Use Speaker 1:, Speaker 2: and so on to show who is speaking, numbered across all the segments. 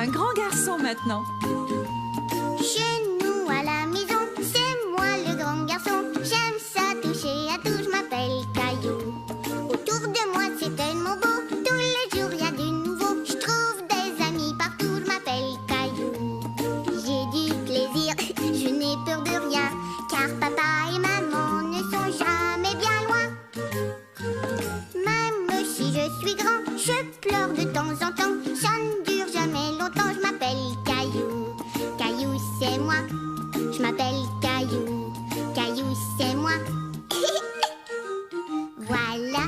Speaker 1: un grand garçon maintenant.
Speaker 2: Chez nous à la maison, c'est moi le grand garçon. J'aime ça toucher à tout, je m'appelle Caillou. Autour de moi c'est tellement beau, tous les jours il y a du nouveau. Je trouve des amis partout, je m'appelle Caillou. J'ai du plaisir, je n'ai peur de rien, car papa et maman ne sont jamais bien loin. Même si je suis grand, je pleure de temps en temps. Ça ne dure jamais longtemps, je m'appelle Caillou. Caillou c'est moi, je m'appelle Caillou. Caillou c'est moi. Voilà.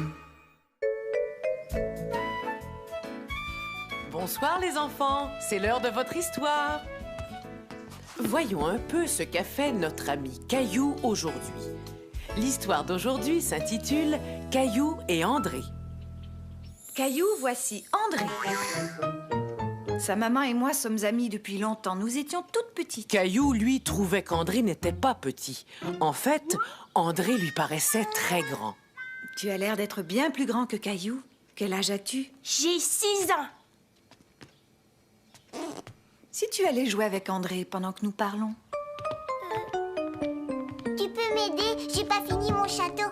Speaker 3: Bonsoir les enfants, c'est l'heure de votre histoire. Voyons un peu ce qu'a fait notre ami Caillou aujourd'hui. L'histoire d'aujourd'hui s'intitule « Caillou et André ».
Speaker 1: Caillou, voici André. Sa maman et moi sommes amis depuis longtemps. Nous étions toutes petites.
Speaker 3: Caillou, lui, trouvait qu'André n'était pas petit. En fait, André lui paraissait très grand.
Speaker 1: Tu as l'air d'être bien plus grand que Caillou. Quel âge as-tu?
Speaker 2: J'ai 6 ans.
Speaker 1: Si tu allais jouer avec André pendant que nous parlons.
Speaker 2: Tu peux m'aider? J'ai pas fini mon château.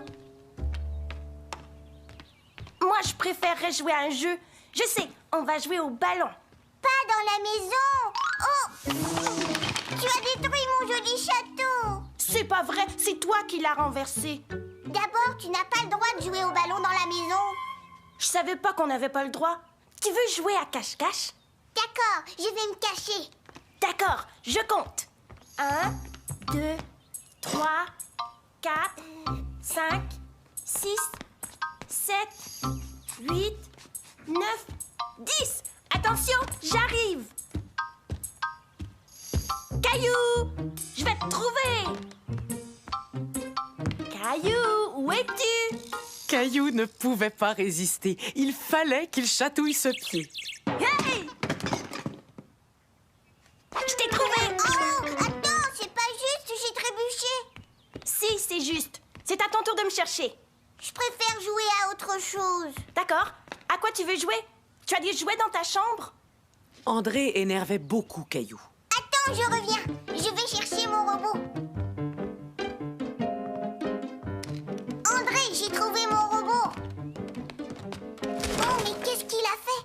Speaker 4: Moi, je préférerais jouer à un jeu. Je sais, on va jouer au ballon.
Speaker 2: Pas dans la maison. Oh! Tu as détruit mon joli château.
Speaker 4: C'est pas vrai, c'est toi qui l'as renversé.
Speaker 2: D'abord, tu n'as pas le droit de jouer au ballon dans la maison.
Speaker 4: Je savais pas qu'on n'avait pas le droit. Tu veux jouer à cache-cache?
Speaker 2: D'accord, je vais me cacher.
Speaker 4: D'accord, je compte. 1, 2, 3, 4, 5, 6, 7, 8, 9, 10. Attention, j'arrive. Caillou, je vais te trouver. Caillou, où es-tu?
Speaker 3: Caillou ne pouvait pas résister. Il fallait qu'il chatouille ce pied.
Speaker 4: Hey! Je t'ai trouvé.
Speaker 2: Oh, attends, c'est pas juste, j'ai trébuché.
Speaker 4: Si, c'est juste. C'est à ton tour de me chercher.
Speaker 2: Je préfère jouer à autre chose.
Speaker 4: D'accord. À quoi tu veux jouer? Tu as des jouets dans ta chambre?
Speaker 3: André énervait beaucoup Caillou.
Speaker 2: Attends, je reviens. Je vais chercher mon robot. André, j'ai trouvé mon robot. Oh, mais qu'est-ce qu'il a fait?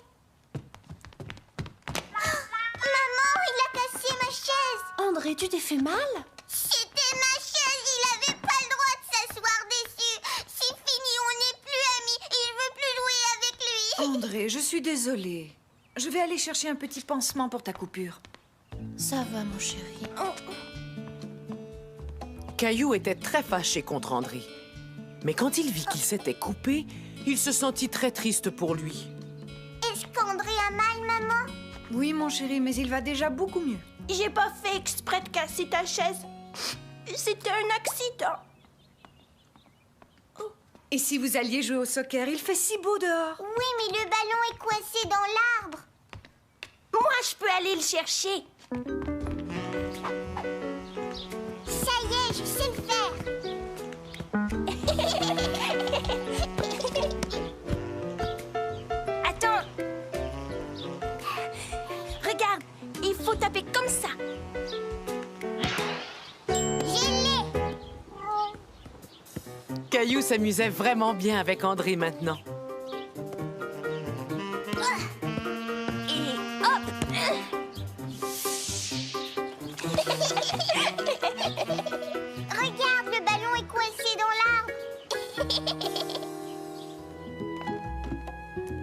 Speaker 2: Maman, il a cassé ma chaise.
Speaker 4: André, tu t'es fait mal?
Speaker 2: C'était ma chaise, il avait pas le droit de s'asseoir dessus. C'est fini, on n'est plus amis et je veux plus jouer avec lui.
Speaker 1: André, je suis désolée. Je vais aller chercher un petit pansement pour ta coupure.
Speaker 4: Ça va, mon chéri.
Speaker 3: Caillou était très fâché contre André. Mais quand il vit qu'il s'était coupé, il se sentit très triste pour lui.
Speaker 2: Est-ce qu'André a mal, maman?
Speaker 1: Oui, mon chéri, mais il va déjà beaucoup mieux.
Speaker 4: J'ai pas fait exprès de casser ta chaise. C'était un accident.
Speaker 1: Et si vous alliez jouer au soccer, il fait si beau dehors.
Speaker 2: Oui, mais le ballon est coincé dans l'arbre.
Speaker 4: Moi, je peux aller le chercher.
Speaker 2: Ça y est, je sais le faire.
Speaker 4: Attends. Regarde, il faut taper comme ça.
Speaker 2: Je l'ai.
Speaker 3: Caillou s'amusait vraiment bien avec André maintenant.
Speaker 4: Et hop!
Speaker 2: Regarde, le ballon est coincé dans l'arbre.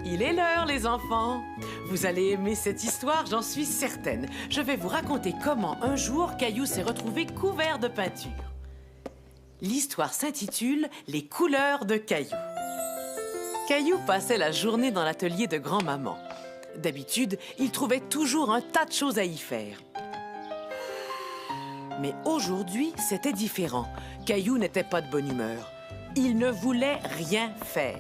Speaker 3: Il est l'heure, les enfants. Vous allez aimer cette histoire, j'en suis certaine. Je vais vous raconter comment un jour Caillou s'est retrouvé couvert de peinture. L'histoire s'intitule « Les couleurs de Caillou ». Caillou passait la journée dans l'atelier de grand-maman. D'habitude, il trouvait toujours un tas de choses à y faire. Mais aujourd'hui, c'était différent. Caillou n'était pas de bonne humeur. Il ne voulait rien faire.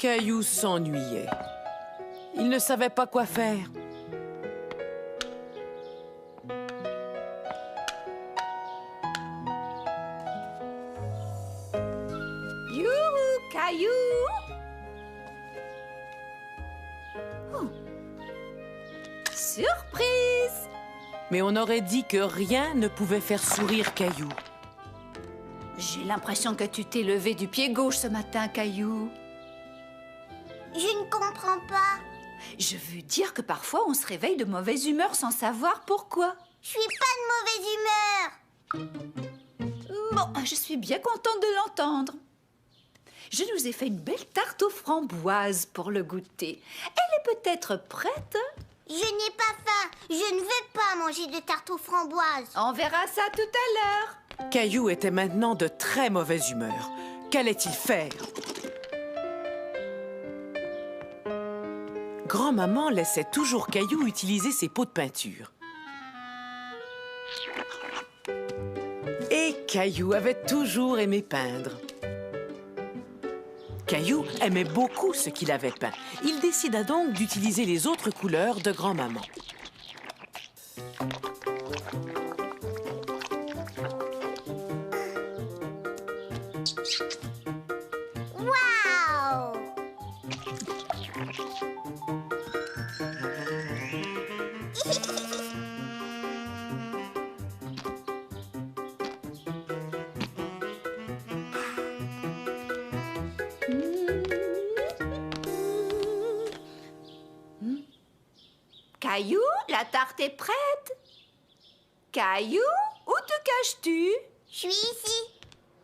Speaker 3: Caillou s'ennuyait. Il ne savait pas quoi faire.
Speaker 1: Surprise!
Speaker 3: Mais on aurait dit que rien ne pouvait faire sourire Caillou.
Speaker 1: J'ai l'impression que tu t'es levé du pied gauche ce matin, Caillou.
Speaker 2: Je ne comprends pas.
Speaker 1: Je veux dire que parfois on se réveille de mauvaise humeur sans savoir pourquoi.
Speaker 2: Je suis pas de mauvaise humeur.
Speaker 1: Bon, je suis bien contente de l'entendre. Je nous ai fait une belle tarte aux framboises pour le goûter. Elle est peut-être prête?
Speaker 2: Je n'ai pas faim. Je ne veux pas manger de tarte aux framboises.
Speaker 1: On verra ça tout à l'heure.
Speaker 3: Caillou était maintenant de très mauvaise humeur. Qu'allait-il faire? Grand-maman laissait toujours Caillou utiliser ses pots de peinture. Et Caillou avait toujours aimé peindre. Caillou aimait beaucoup ce qu'il avait peint. Il décida donc d'utiliser les autres couleurs de grand-maman.
Speaker 2: Waouh!
Speaker 1: Caillou, la tarte est prête. Caillou, où te caches-tu?
Speaker 2: Je suis ici.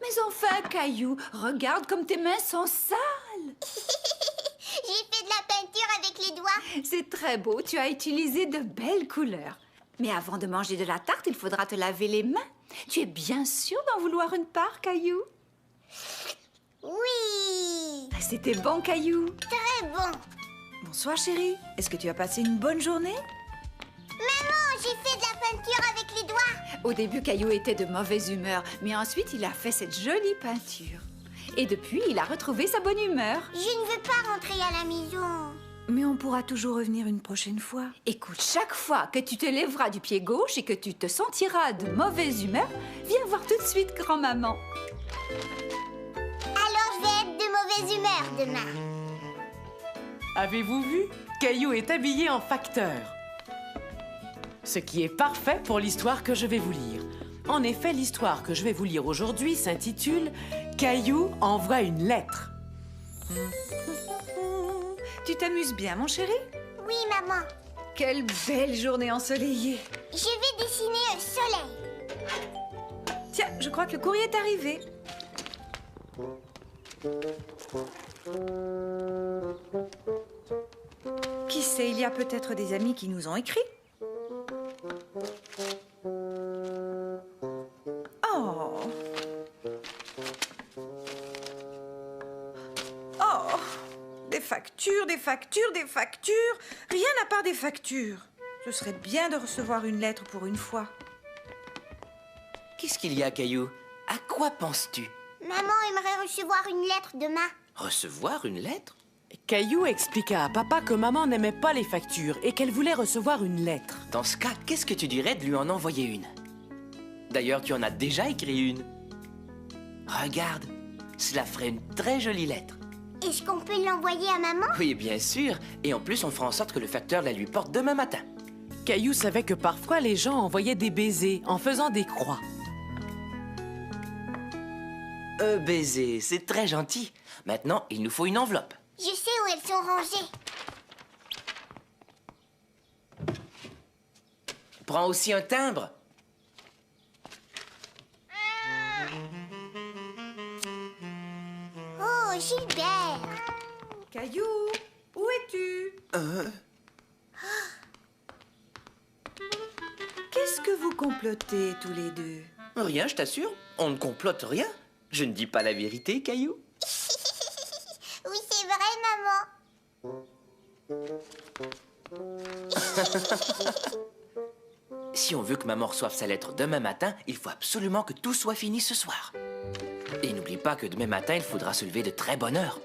Speaker 1: Mais enfin, Caillou, regarde comme tes mains sont sales.
Speaker 2: J'ai fait de la peinture avec les doigts.
Speaker 1: C'est très beau, tu as utilisé de belles couleurs. Mais avant de manger de la tarte, il faudra te laver les mains. Tu es bien sûr d'en vouloir une part, Caillou?
Speaker 2: Oui.
Speaker 1: C'était bon, Caillou.
Speaker 2: Très bon.
Speaker 1: Bonsoir, chérie. Est-ce que tu as passé une bonne journée?
Speaker 2: Maman, j'ai fait de la peinture avec les doigts.
Speaker 1: Au début, Caillou était de mauvaise humeur, mais ensuite, il a fait cette jolie peinture. Et depuis, il a retrouvé sa bonne humeur.
Speaker 2: Je ne veux pas rentrer à la maison.
Speaker 1: Mais on pourra toujours revenir une prochaine fois. Écoute, chaque fois que tu te lèveras du pied gauche et que tu te sentiras de mauvaise humeur, viens voir tout de suite grand-maman.
Speaker 2: Alors je vais être de mauvaise humeur demain.
Speaker 3: Avez-vous vu? Caillou est habillé en facteur. Ce qui est parfait pour l'histoire que je vais vous lire. En effet, l'histoire que je vais vous lire aujourd'hui s'intitule « Caillou envoie une lettre ».
Speaker 1: Tu t'amuses bien, mon chéri?
Speaker 2: Oui, maman.
Speaker 1: Quelle belle journée ensoleillée.
Speaker 2: Je vais dessiner un soleil.
Speaker 1: Tiens, je crois que le courrier est arrivé. Qui sait, il y a peut-être des amis qui nous ont écrit. Oh. Oh. Des factures, des factures, des factures. Rien à part des factures. Ce serait bien de recevoir une lettre pour une fois.
Speaker 5: Qu'est-ce qu'il y a, Caillou? À quoi penses-tu?
Speaker 2: Maman aimerait recevoir une lettre demain.
Speaker 5: Recevoir une lettre?
Speaker 3: Caillou expliqua à papa que maman n'aimait pas les factures et qu'elle voulait recevoir une lettre.
Speaker 5: Dans ce cas, qu'est-ce que tu dirais de lui en envoyer une? D'ailleurs, tu en as déjà écrit une. Regarde, cela ferait une très jolie lettre.
Speaker 2: Est-ce qu'on peut l'envoyer à maman?
Speaker 5: Oui, bien sûr. Et en plus, on fera en sorte que le facteur la lui porte demain matin.
Speaker 3: Caillou savait que parfois les gens envoyaient des baisers en faisant des croix.
Speaker 5: Baiser, c'est très gentil. Maintenant, il nous faut une enveloppe.
Speaker 2: Je sais où elles sont rangées.
Speaker 5: Prends aussi un timbre.
Speaker 2: Oh, Gilbert.
Speaker 1: Caillou, où es-tu? Qu'est-ce que vous complotez tous les deux?
Speaker 5: Rien, je t'assure. On ne complote rien. Je ne dis pas la vérité, Caillou.
Speaker 2: Oui, c'est vrai, maman.
Speaker 5: Si on veut que maman reçoive sa lettre demain matin, il faut absolument que tout soit fini ce soir. Et n'oublie pas que demain matin, il faudra se lever de très bonne heure.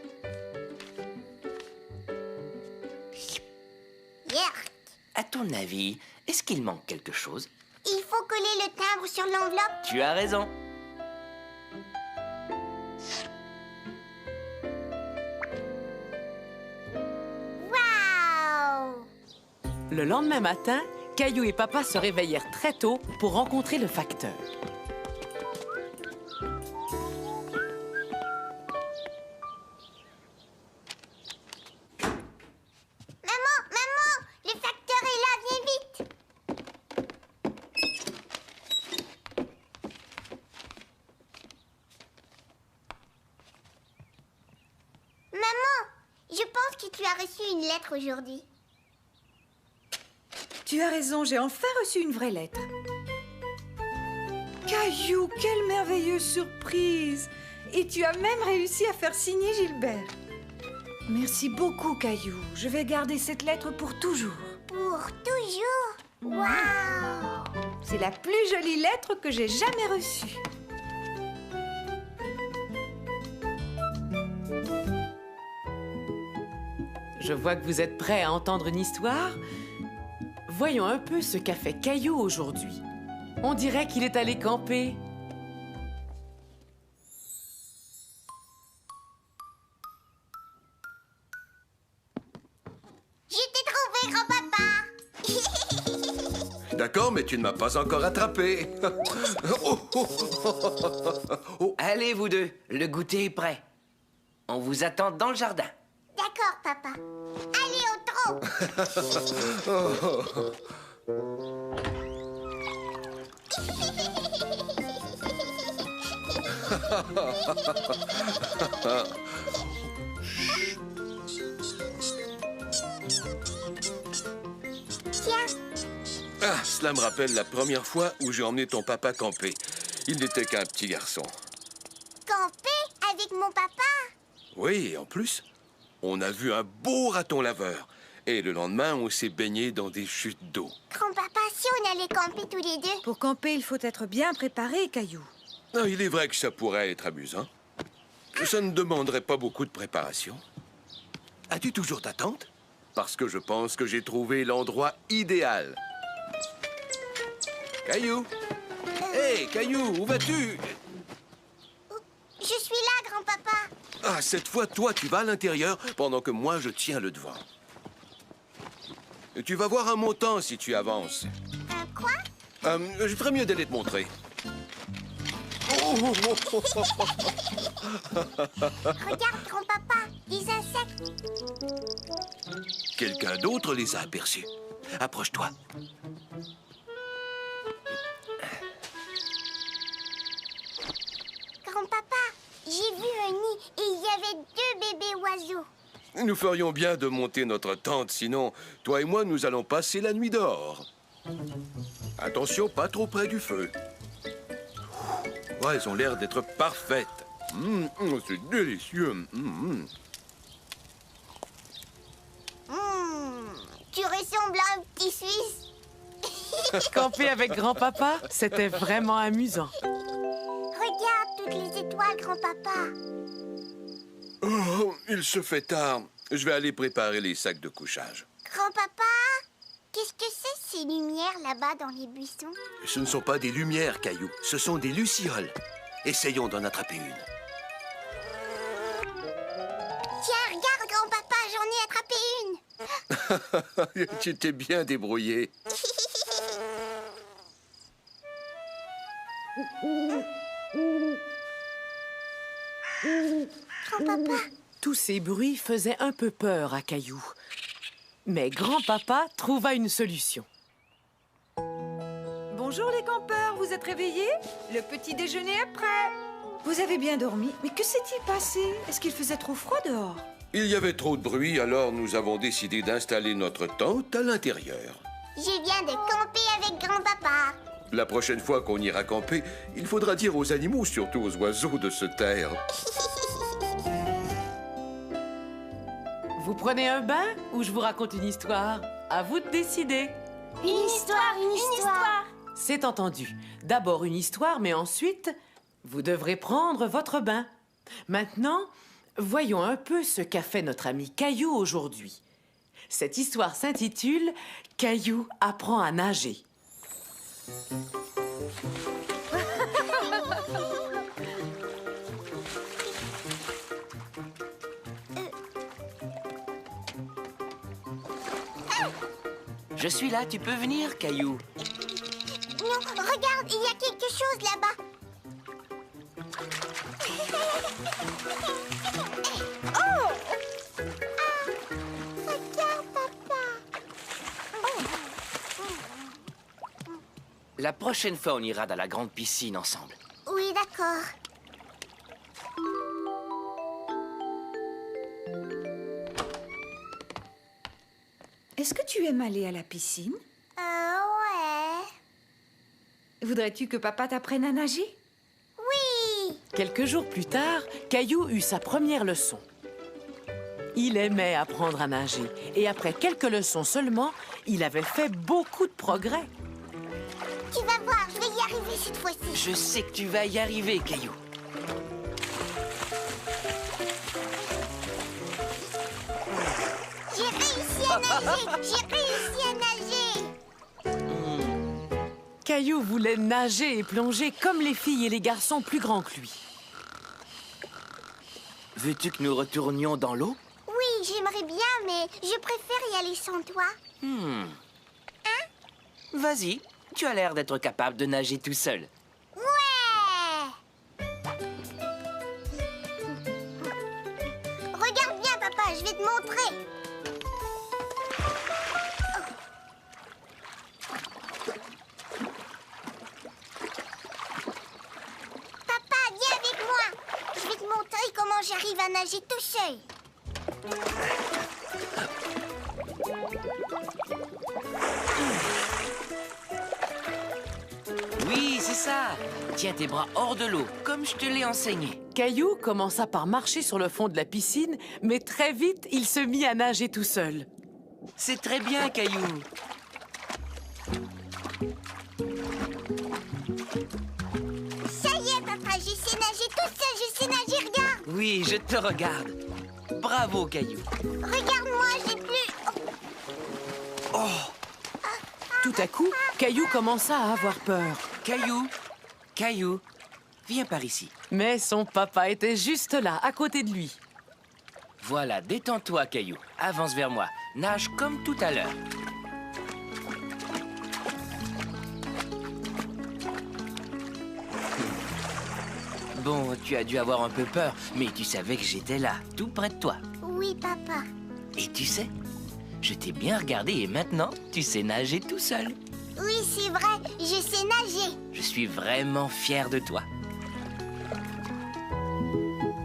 Speaker 2: Yerk.
Speaker 5: À ton avis, est-ce qu'il manque quelque chose?
Speaker 2: Il faut coller le timbre sur l'enveloppe.
Speaker 5: Tu as raison.
Speaker 2: Waouh!
Speaker 3: Le lendemain matin, Caillou et Papa se réveillèrent très tôt pour rencontrer le facteur.
Speaker 2: Maman, le facteur est là, viens vite. Maman, je pense que tu as reçu une lettre aujourd'hui.
Speaker 1: Tu as raison, j'ai enfin reçu une vraie lettre. Caillou, quelle merveilleuse surprise! Et tu as même réussi à faire signer Gilbert. Merci beaucoup, Caillou. Je vais garder cette lettre pour toujours.
Speaker 2: Pour toujours. Waouh!
Speaker 1: C'est la plus jolie lettre que j'ai jamais reçue.
Speaker 3: Je vois que vous êtes prêts à entendre une histoire. Voyons un peu ce qu'a fait Caillou aujourd'hui. On dirait qu'il est allé camper.
Speaker 2: Je t'ai trouvé, grand-papa.
Speaker 6: D'accord, mais tu ne m'as pas encore attrapé. Oh, oh, oh.
Speaker 5: Allez, vous deux, le goûter est prêt. On vous attend dans le jardin.
Speaker 2: D'accord, papa. Allez au trot. Tiens,
Speaker 6: Ah, cela me rappelle la première fois où j'ai emmené ton papa camper. Il n'était qu'un petit garçon.
Speaker 2: camper avec mon papa.
Speaker 6: Oui, et en plus, on a vu un beau raton laveur. Et le lendemain, on s'est baigné dans des chutes d'eau.
Speaker 2: Grand-papa, si on allait camper tous les deux.
Speaker 1: Pour camper, il faut être bien préparé, Caillou.
Speaker 6: Ah, il est vrai que ça pourrait être amusant. Ça ne demanderait pas beaucoup de préparation. As-tu toujours ta tente? Parce que je pense que j'ai trouvé l'endroit idéal. Caillou! Hé, Caillou, où vas-tu?
Speaker 2: Je suis là, grand-papa.
Speaker 6: Ah, cette fois, toi, tu vas à l'intérieur pendant que moi, je tiens le devant. Tu vas voir un montant si tu avances.
Speaker 2: Quoi?
Speaker 6: Je ferais mieux d'aller te montrer. Oh, oh, oh, oh, oh, oh.
Speaker 2: Regarde, grand-papa, des insectes.
Speaker 6: Quelqu'un d'autre les a aperçus. Approche-toi.
Speaker 2: Grand-papa, j'ai vu un nid et il y avait 2 bébés oiseaux.
Speaker 6: Nous ferions bien de monter notre tente, sinon, toi et moi, nous allons passer la nuit dehors. Attention, pas trop près du feu. Ouais, elles ont l'air d'être parfaites. C'est délicieux.
Speaker 2: Tu ressembles à un petit Suisse.
Speaker 3: Camper avec grand-papa, c'était vraiment amusant.
Speaker 2: Regarde toutes les étoiles, grand-papa.
Speaker 6: Oh, il se fait tard. Je vais aller préparer les sacs de couchage.
Speaker 2: Grand-papa, qu'est-ce que c'est ces lumières là-bas dans les buissons?
Speaker 6: Ce ne sont pas des lumières, Caillou. Ce sont des lucioles. Essayons d'en attraper une.
Speaker 2: Tiens, regarde, grand-papa, j'en ai attrapé une.
Speaker 6: Tu t'es bien débrouillé.
Speaker 2: Grand-papa,
Speaker 3: Tous ces bruits faisaient un peu peur à Caillou. Mais grand-papa trouva une solution.
Speaker 1: Bonjour les campeurs, vous êtes réveillés? Le petit déjeuner est prêt. Vous avez bien dormi, mais que s'est-il passé? Est-ce qu'il faisait trop froid dehors?
Speaker 6: Il y avait trop de bruit, alors nous avons décidé d'installer notre tente à l'intérieur.
Speaker 2: je viens de camper avec grand-papa.
Speaker 6: La prochaine fois qu'on ira camper, il faudra dire aux animaux, surtout aux oiseaux, de se taire.
Speaker 3: Vous prenez un bain ou je vous raconte une histoire? À vous de décider.
Speaker 2: Une histoire, une histoire.
Speaker 3: C'est entendu. D'abord une histoire, mais ensuite, vous devrez prendre votre bain. Maintenant, voyons un peu ce qu'a fait notre ami Caillou aujourd'hui. Cette histoire s'intitule « Caillou apprend à nager ».
Speaker 5: Je suis là, tu peux venir, Caillou.
Speaker 2: Non, regarde, il y a quelque chose là-bas. Oh! Regarde, papa.
Speaker 5: La prochaine fois, on ira dans la grande piscine ensemble.
Speaker 2: Oui, d'accord.
Speaker 1: Est-ce que tu aimes aller à la piscine?
Speaker 2: Ouais.
Speaker 1: Voudrais-tu que papa t'apprenne à nager?
Speaker 2: Oui.
Speaker 3: Quelques jours plus tard, Caillou eut sa première leçon. Il aimait apprendre à nager et après quelques leçons seulement, il avait fait beaucoup de progrès.
Speaker 2: Tu vas voir, je vais y arriver cette fois-ci.
Speaker 5: Je sais que tu vas y arriver, Caillou.
Speaker 2: J'ai réussi à nager. J'ai réussi à nager.
Speaker 3: Caillou voulait nager et plonger comme les filles et les garçons plus grands que lui.
Speaker 5: Veux-tu que nous retournions dans l'eau?
Speaker 2: Oui, j'aimerais bien, mais je préfère y aller sans toi.
Speaker 5: Vas-y, tu as l'air d'être capable de nager tout seul.
Speaker 2: Ouais. Regarde bien, papa, je vais te montrer. Papa, viens avec moi. Je vais te montrer comment j'arrive à nager tout seul.
Speaker 5: Oui, c'est ça. Tiens tes bras hors de l'eau, comme je te l'ai enseigné.
Speaker 3: Caillou commença par marcher sur le fond de la piscine, mais très vite, il se mit à nager tout seul.
Speaker 5: C'est très bien, Caillou.
Speaker 2: Ça y est, papa, je sais nager tout seul, je sais nager, regarde.
Speaker 5: Oui, je te regarde. Bravo, Caillou.
Speaker 2: Regarde-moi, j'ai plus...
Speaker 3: Tout à coup, Caillou commença à avoir peur.
Speaker 5: Caillou, viens par ici.
Speaker 3: Mais son papa était juste là, à côté de lui.
Speaker 5: Voilà, détends-toi, Caillou. Avance vers moi. Nage comme tout à l'heure. Bon, tu as dû avoir un peu peur, mais tu savais que j'étais là, tout près de toi.
Speaker 2: Oui, papa.
Speaker 5: Et tu sais, je t'ai bien regardé et maintenant, tu sais nager tout seul.
Speaker 2: Oui, c'est vrai, je sais nager.
Speaker 5: Je suis vraiment fier de toi.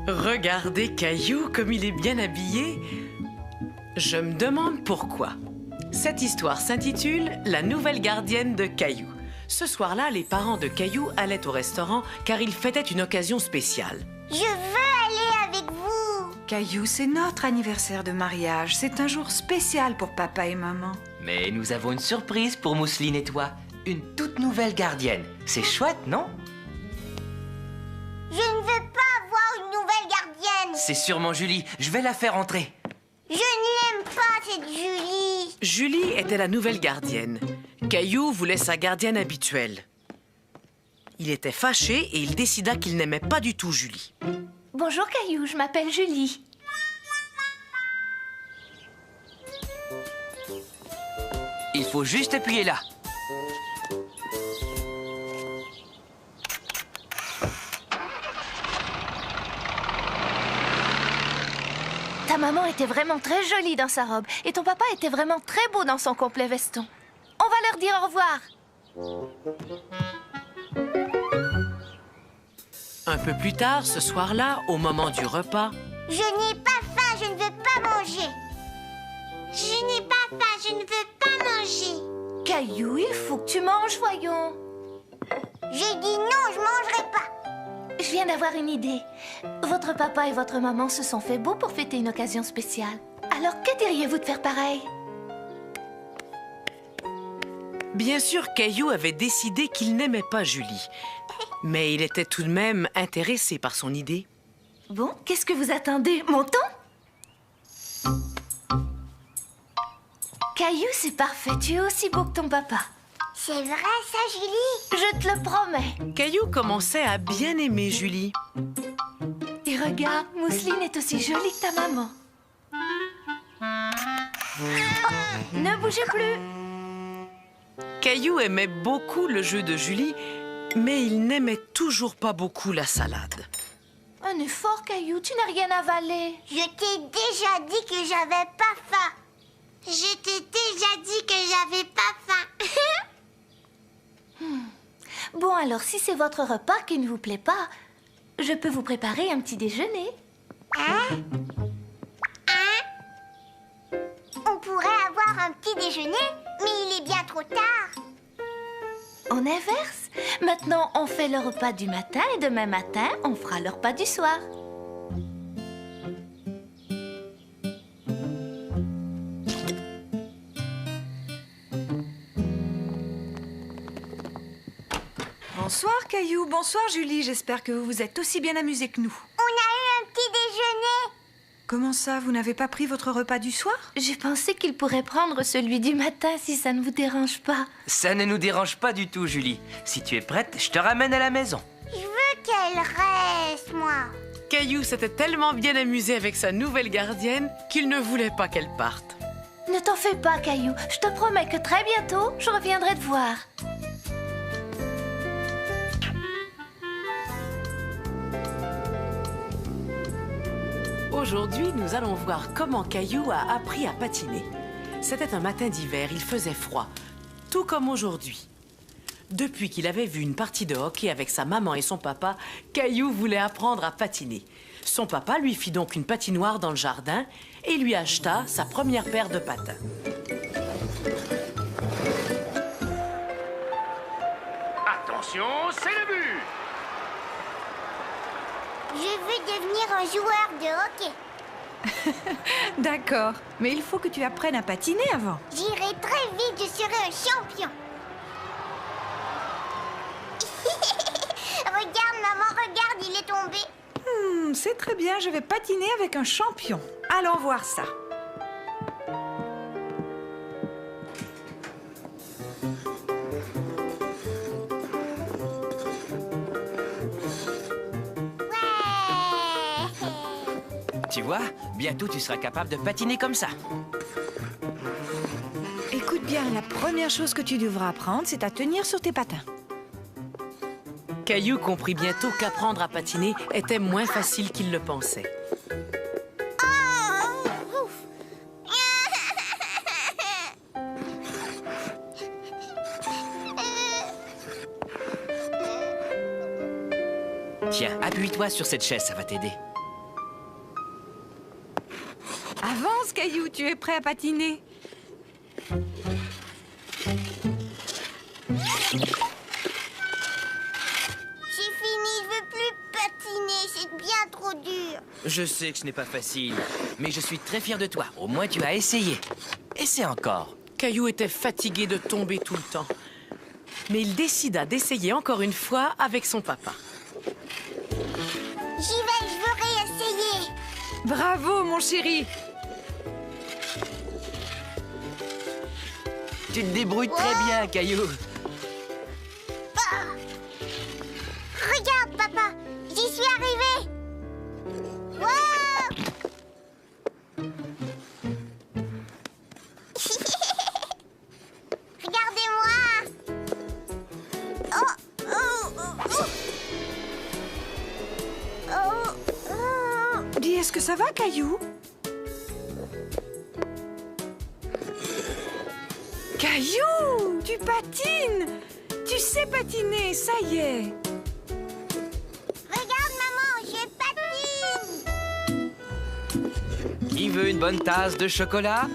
Speaker 3: Regardez Caillou comme il est bien habillé. Je me demande pourquoi. Cette histoire s'intitule « La nouvelle gardienne de Caillou ». Ce soir-là, les parents de Caillou allaient au restaurant car ils fêtaient une occasion spéciale.
Speaker 2: Je veux aller avec vous.
Speaker 1: Caillou, c'est notre anniversaire de mariage. C'est un jour spécial pour papa et maman.
Speaker 5: Mais nous avons une surprise pour Mousseline et toi. Une toute nouvelle gardienne. C'est chouette, non?
Speaker 2: Je ne veux pas avoir une nouvelle gardienne.
Speaker 5: C'est sûrement Julie. Je vais la faire entrer.
Speaker 2: Je ne l'aime pas, cette Julie.
Speaker 3: Julie était la nouvelle gardienne. Caillou voulait sa gardienne habituelle. Il était fâché et il décida qu'il n'aimait pas du tout Julie.
Speaker 7: Bonjour Caillou, je m'appelle Julie.
Speaker 5: Il faut juste appuyer là.
Speaker 7: Ta maman était vraiment très jolie dans sa robe et ton papa était vraiment très beau dans son complet veston. On va leur dire au revoir.
Speaker 3: Un peu plus tard, ce soir-là, au moment du repas,
Speaker 2: Je n'ai pas faim, je ne veux pas manger. Je n'ai pas faim, je ne veux pas manger.
Speaker 7: Caillou, il faut que tu manges, voyons.
Speaker 2: J'ai dit non, je mangerai pas.
Speaker 7: Je viens d'avoir une idée. Votre papa et votre maman se sont fait beaux pour fêter une occasion spéciale. Alors, que diriez-vous de faire pareil?
Speaker 3: bien sûr, Caillou avait décidé qu'il n'aimait pas Julie. Mais il était tout de même intéressé par son idée.
Speaker 7: Bon, qu'est-ce que vous attendez? Montons? Caillou, c'est parfait. Tu es aussi beau que ton papa.
Speaker 2: C'est vrai ça, Julie?
Speaker 7: Je te le promets.
Speaker 3: Caillou commençait à bien aimer Julie.
Speaker 7: Et regarde, Mousseline est aussi jolie que ta maman. Oh, ne bougez plus.
Speaker 3: Caillou aimait beaucoup le jeu de Julie, mais il n'aimait toujours pas beaucoup la salade.
Speaker 7: Un effort, Caillou, tu n'as rien avalé.
Speaker 2: Je t'ai déjà dit que j'avais pas faim. Je t'ai déjà dit que j'avais pas faim.
Speaker 7: Bon, alors, si c'est votre repas qui ne vous plaît pas, je peux vous préparer un petit déjeuner.
Speaker 2: On pourrait avoir un petit déjeuner, mais il est bien trop tard.
Speaker 7: On inverse. Maintenant, on fait le repas du matin et demain matin, on fera le repas du soir.
Speaker 1: Bonsoir, Caillou. Bonsoir, Julie. J'espère que vous vous êtes aussi bien amusés que nous.
Speaker 2: On a eu un petit déjeuner.
Speaker 1: Comment ça, vous n'avez pas pris votre repas du soir?
Speaker 7: J'ai pensé qu'il pourrait prendre celui du matin si ça ne vous dérange pas.
Speaker 5: Ça ne nous dérange pas du tout, Julie. Si tu es prête, je te ramène à la maison.
Speaker 2: Je veux qu'elle reste, moi.
Speaker 3: Caillou s'était tellement bien amusé avec sa nouvelle gardienne qu'il ne voulait pas qu'elle parte.
Speaker 7: Ne t'en fais pas, Caillou. Je te promets que très bientôt, je reviendrai te voir.
Speaker 3: Aujourd'hui, nous allons voir comment Caillou a appris à patiner. C'était un matin d'hiver, il faisait froid, tout comme aujourd'hui. Depuis qu'il avait vu une partie de hockey avec sa maman et son papa, Caillou voulait apprendre à patiner. Son papa lui fit donc une patinoire dans le jardin et lui acheta sa première paire de patins.
Speaker 8: Attention, c'est le but!
Speaker 2: Je veux devenir un joueur de hockey.
Speaker 1: D'accord. Mais il faut que tu apprennes à patiner avant.
Speaker 2: J'irai très vite, je serai un champion. Regarde, maman, regarde, il est tombé.
Speaker 1: C'est très bien, je vais patiner avec un champion. Allons voir ça.
Speaker 5: Tu vois, bientôt tu seras capable de patiner comme ça.
Speaker 1: Écoute bien, la première chose que tu devras apprendre, c'est à tenir sur tes patins.
Speaker 3: Caillou comprit bientôt qu'apprendre à patiner était moins facile qu'il le pensait.
Speaker 5: Tiens, appuie-toi sur cette chaise, ça va t'aider.
Speaker 1: Avance, Caillou, tu es prêt à patiner.
Speaker 2: J'ai fini, je veux plus patiner, c'est bien trop dur.
Speaker 5: Je sais que ce n'est pas facile, mais je suis très fier de toi. Au moins, tu as essayé. Essaie encore.
Speaker 3: Caillou était fatigué de tomber tout le temps. Mais il décida d'essayer encore une fois avec son papa.
Speaker 2: J'y vais, je veux réessayer.
Speaker 1: Bravo, mon chéri.
Speaker 5: Tu te débrouilles très bien, Caillou.
Speaker 2: Regarde, papa, j'y suis arrivée. Wow. Regardez-moi. Oh, oh, oh, oh. Oh, oh.
Speaker 1: Dis, est-ce que ça va, Caillou? Caillou, tu patines. Tu sais patiner, ça y est.
Speaker 2: Regarde, maman, je patine.
Speaker 5: Qui veut une bonne tasse de chocolat?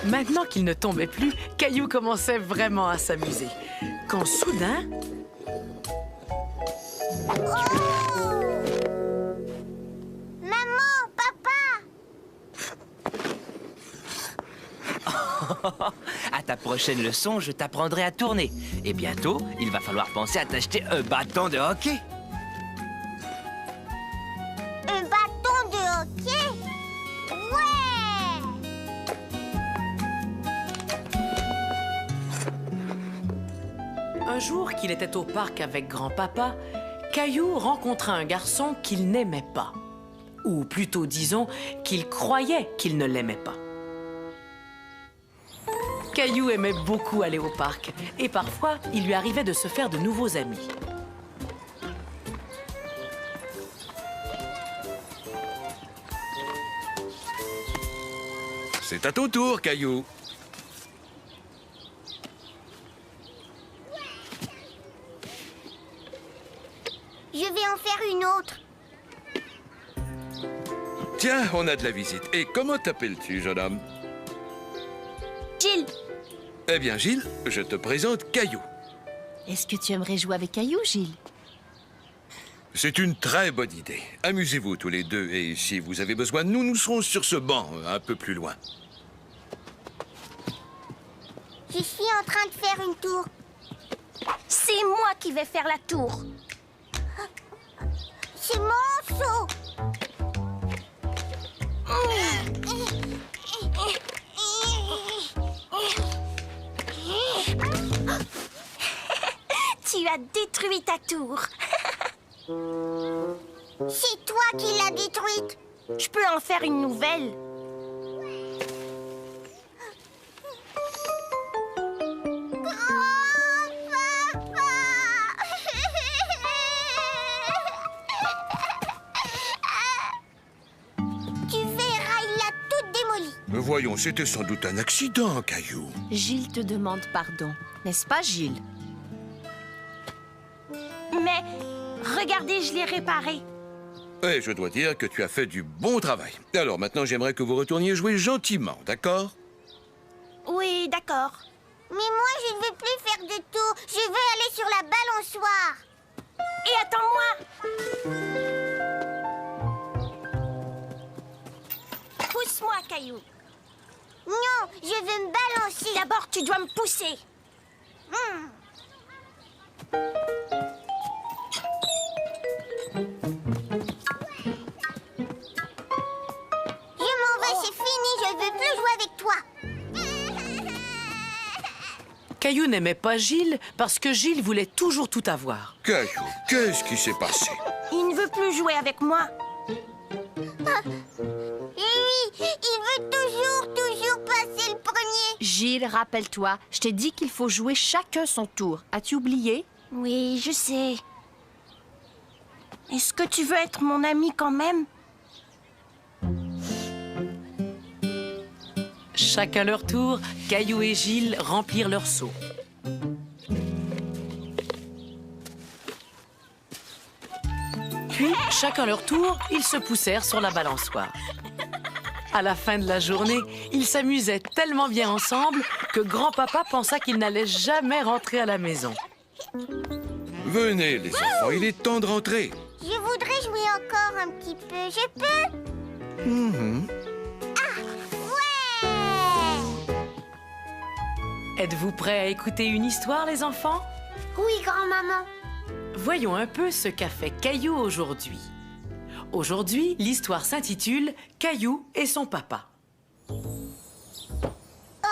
Speaker 3: Maintenant qu'il ne tombait plus, Caillou commençait vraiment à s'amuser. Quand soudain,
Speaker 2: Maman, papa.
Speaker 5: À ta prochaine leçon, je t'apprendrai à tourner. Et bientôt, il va falloir penser à t'acheter un bâton de hockey.
Speaker 2: Un bâton de hockey. Ouais.
Speaker 3: un jour qu'il était au parc avec grand-papa, Caillou rencontra un garçon qu'il n'aimait pas. Ou plutôt, disons, qu'il croyait qu'il ne l'aimait pas. Caillou aimait beaucoup aller au parc et parfois, il lui arrivait de se faire de nouveaux amis.
Speaker 6: C'est à ton tour, Caillou.
Speaker 2: Je vais en faire une autre.
Speaker 6: Tiens, on a de la visite. Et comment t'appelles-tu, jeune homme?
Speaker 4: Gilles,
Speaker 6: Eh bien, Gilles, je te présente Caillou.
Speaker 9: Est-ce que tu aimerais jouer avec Caillou, Gilles?
Speaker 6: C'est une très bonne idée. Amusez-vous tous les deux. Et si vous avez besoin de nous, nous serons sur ce banc, un peu plus loin.
Speaker 2: Je suis en train de faire une tour.
Speaker 4: c'est moi qui vais faire la tour.
Speaker 2: C'est mon saut.
Speaker 4: Tu as détruit ta tour.
Speaker 2: C'est toi qui l'as détruite.
Speaker 4: Je peux en faire une nouvelle.
Speaker 2: Tu verras, il l'a toute démolie.
Speaker 6: Mais voyons, c'était sans doute un accident, Caillou.
Speaker 9: Gilles te demande pardon. N'est-ce pas, Gilles?
Speaker 4: Mais regardez, je l'ai réparé.
Speaker 6: Et je dois dire que tu as fait du bon travail. Alors maintenant, j'aimerais que vous retourniez jouer gentiment, d'accord?
Speaker 4: Oui, d'accord.
Speaker 2: Mais moi, je ne veux plus faire de tour. Je veux aller sur la balançoire.
Speaker 4: Et attends-moi. Pousse-moi, Caillou.
Speaker 2: Non, je veux me balancer.
Speaker 4: D'abord, tu dois me pousser.
Speaker 2: Je m'en vais, c'est fini. Je ne veux plus jouer avec toi.
Speaker 3: Caillou n'aimait pas Gilles parce que Gilles voulait toujours tout avoir.
Speaker 6: Caillou, qu'est-ce qui s'est passé?
Speaker 4: Il ne veut plus jouer avec moi.
Speaker 2: Lui, il veut toujours passer le premier.
Speaker 9: Gilles, rappelle-toi, je t'ai dit qu'il faut jouer chacun son tour. As-tu oublié?
Speaker 4: Oui, je sais. Est-ce que tu veux être mon ami quand même?
Speaker 3: Chacun leur tour, Caillou et Gilles remplirent leur seau. Puis, chacun leur tour, ils se poussèrent sur la balançoire. À la fin de la journée, ils s'amusaient tellement bien ensemble que grand-papa pensa qu'il n'allait jamais rentrer à la maison.
Speaker 6: Venez, les enfants, il est temps de rentrer.
Speaker 2: Je voudrais jouer encore un petit peu. Je peux? Ouais!
Speaker 3: Êtes-vous prêts à écouter une histoire, les enfants?
Speaker 2: Oui, grand-maman.
Speaker 3: Voyons un peu ce qu'a fait Caillou aujourd'hui. Aujourd'hui, l'histoire s'intitule « Caillou et son papa ».
Speaker 2: Au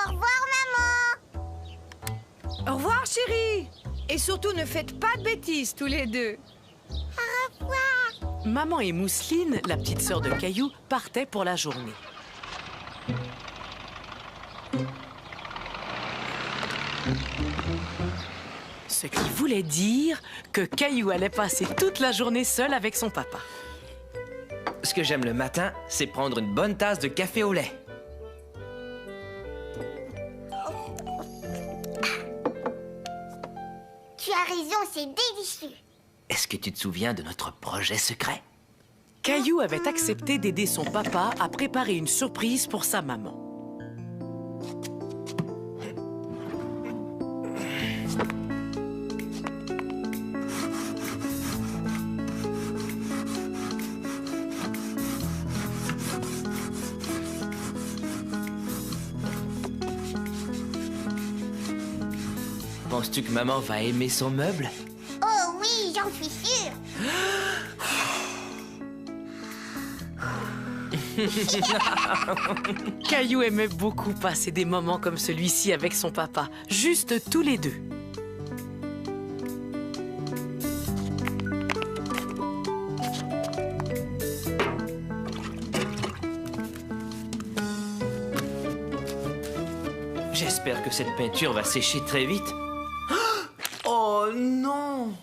Speaker 2: revoir, maman.
Speaker 1: Au revoir, chérie. Et surtout, ne faites pas de bêtises, tous les deux.
Speaker 2: Au revoir.
Speaker 3: Maman et Mousseline, la petite sœur de Caillou, partaient pour la journée. Ce qui voulait dire que Caillou allait passer toute la journée seul avec son papa.
Speaker 5: Ce que j'aime le matin, c'est prendre une bonne tasse de café au lait.
Speaker 2: Tu as raison, c'est délicieux.
Speaker 5: Est-ce que tu te souviens de notre projet secret?
Speaker 3: Caillou avait accepté d'aider son papa à préparer une surprise pour sa maman.
Speaker 5: Penses-tu que maman va aimer son meuble?
Speaker 2: Oh oui, j'en suis sûre.
Speaker 3: Caillou aimait beaucoup passer des moments comme celui-ci avec son papa, juste tous les deux.
Speaker 5: J'espère que cette peinture va sécher très vite. Oh non!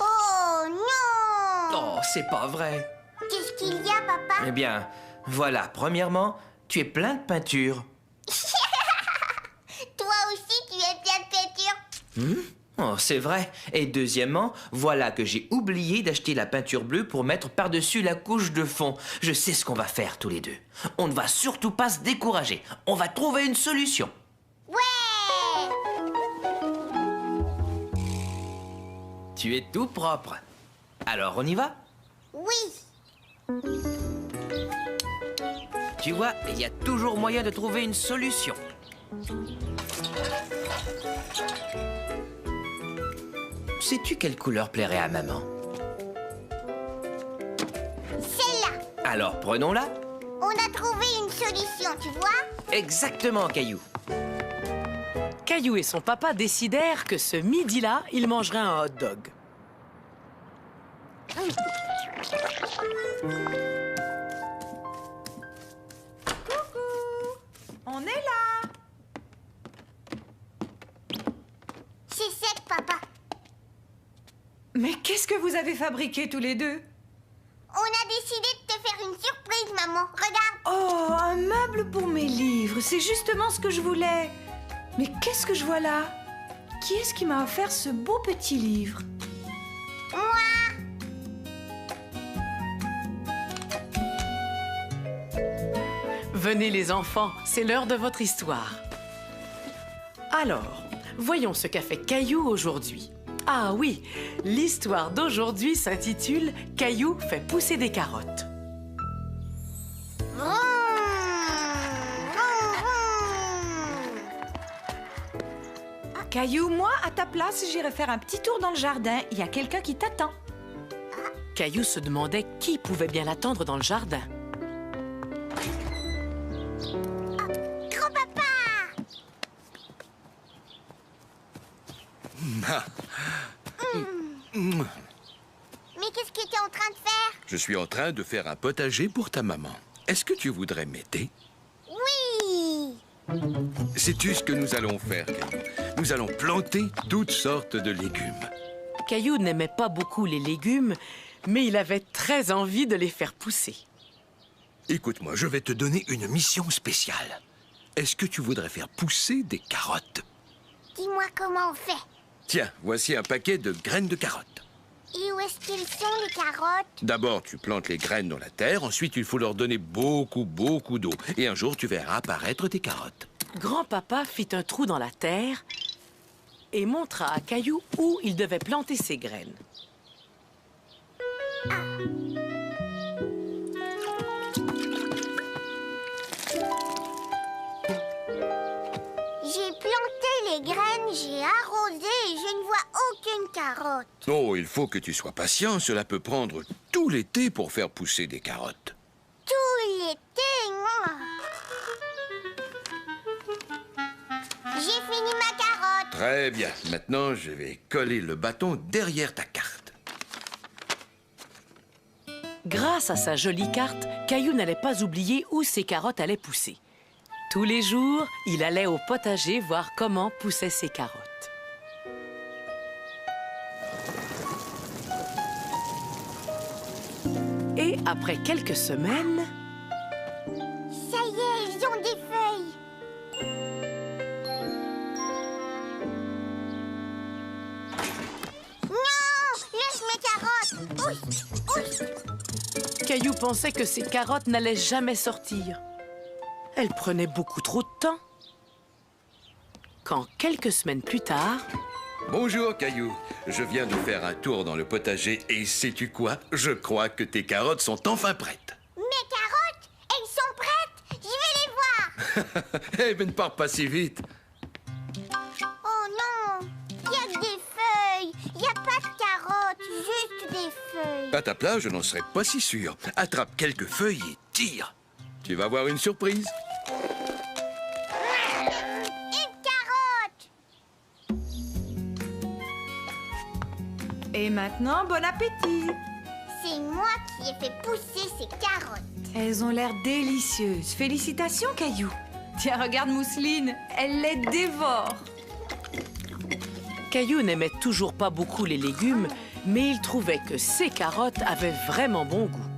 Speaker 2: Oh non!
Speaker 5: Oh, c'est pas vrai.
Speaker 2: Qu'est-ce qu'il y a, papa?
Speaker 5: Eh bien, voilà, premièrement, tu es plein de peinture.
Speaker 2: Toi aussi, tu es plein de peinture.
Speaker 5: Oh, c'est vrai. Et deuxièmement, voilà que j'ai oublié d'acheter la peinture bleue pour mettre par-dessus la couche de fond. Je sais ce qu'on va faire tous les deux. On ne va surtout pas se décourager. On va trouver une solution.
Speaker 2: Ouais!
Speaker 5: Tu es tout propre. Alors, on y va?
Speaker 2: Oui.
Speaker 5: Tu vois, il y a toujours moyen de trouver une solution. Sais-tu quelle couleur plairait à maman?
Speaker 2: Celle-là.
Speaker 5: Alors, prenons-la.
Speaker 2: On a trouvé une solution, tu vois?
Speaker 5: Exactement, Caillou.
Speaker 3: Caillou et son papa décidèrent que ce midi-là, ils mangeraient un hot dog.
Speaker 1: On est là.
Speaker 2: C'est sec, papa.
Speaker 1: Mais qu'est-ce que vous avez fabriqué tous les deux?
Speaker 2: On a décidé de te faire une surprise, maman. Regarde.
Speaker 1: Oh, un meuble pour mes livres. C'est justement ce que je voulais. Mais qu'est-ce que je vois là? Qui est-ce qui m'a offert ce beau petit livre?
Speaker 2: Moi.
Speaker 3: Venez les enfants, c'est l'heure de votre histoire. Alors, voyons ce qu'a fait Caillou aujourd'hui. Ah oui, l'histoire d'aujourd'hui s'intitule « Caillou fait pousser des carottes ».
Speaker 2: Vroom, vroom, vroom.
Speaker 1: Caillou, moi, à ta place, j'irai faire un petit tour dans le jardin. Il y a quelqu'un qui t'attend.
Speaker 3: Caillou se demandait qui pouvait bien l'attendre dans le jardin.
Speaker 2: Grand-papa. Mais qu'est-ce que tu es en train de faire?
Speaker 6: Je suis en train de faire un potager pour ta maman. Est-ce que tu voudrais m'aider?
Speaker 2: Oui.
Speaker 6: Sais-tu ce que nous allons faire, Caillou? Nous allons planter toutes sortes de légumes.
Speaker 3: Caillou n'aimait pas beaucoup les légumes, mais il avait très envie de les faire pousser.
Speaker 6: Écoute-moi, je vais te donner une mission spéciale. Est-ce que tu voudrais faire pousser des carottes?
Speaker 2: Dis-moi comment on fait.
Speaker 6: Tiens, voici un paquet de graines de carottes.
Speaker 2: Et où est-ce qu'ils sont, les carottes?
Speaker 6: D'abord, tu plantes les graines dans la terre. Ensuite, il faut leur donner beaucoup d'eau. Et un jour, tu verras apparaître tes carottes.
Speaker 3: Grand-papa fit un trou dans la terre et montra à Caillou où il devait planter ses graines.
Speaker 2: J'ai planté les graines, j'ai arrosé et je ne vois aucune carotte.
Speaker 6: Oh, il faut que tu sois patient. Cela peut prendre tout l'été pour faire pousser des carottes.
Speaker 2: Tout l'été, moi. J'ai fini ma carotte.
Speaker 6: Très bien. Maintenant, je vais coller le bâton derrière ta carte.
Speaker 3: Grâce à sa jolie carte, Caillou n'allait pas oublier où ses carottes allaient pousser. Tous les jours, il allait au potager voir comment poussaient ses carottes. Et après quelques semaines,
Speaker 2: Ça y est, ils ont des feuilles. Non, laisse mes carottes. Ouch.
Speaker 3: Caillou pensait que ses carottes n'allaient jamais sortir. Elles prenaient beaucoup trop de temps. Quand quelques semaines plus tard,
Speaker 6: Bonjour, Caillou. Je viens de faire un tour dans le potager et sais-tu quoi? Je crois que tes carottes sont enfin prêtes.
Speaker 2: Mes carottes, elles sont prêtes. Je vais les voir.
Speaker 6: Eh ben, ne pars pas si vite.
Speaker 2: Oh non, il y a que des feuilles. Il n'y a pas de carottes, juste des feuilles.
Speaker 6: À ta place, je n'en serais pas si sûr. Attrape quelques feuilles et tire. Tu vas voir une surprise.
Speaker 2: Une carotte.
Speaker 1: Et maintenant, bon appétit.
Speaker 2: C'est moi qui ai fait pousser ces carottes.
Speaker 1: Elles ont l'air délicieuses. Félicitations, Caillou. Tiens, regarde Mousseline, elle les dévore.
Speaker 3: Caillou n'aimait toujours pas beaucoup les légumes, mais il trouvait que ces carottes avaient vraiment bon goût.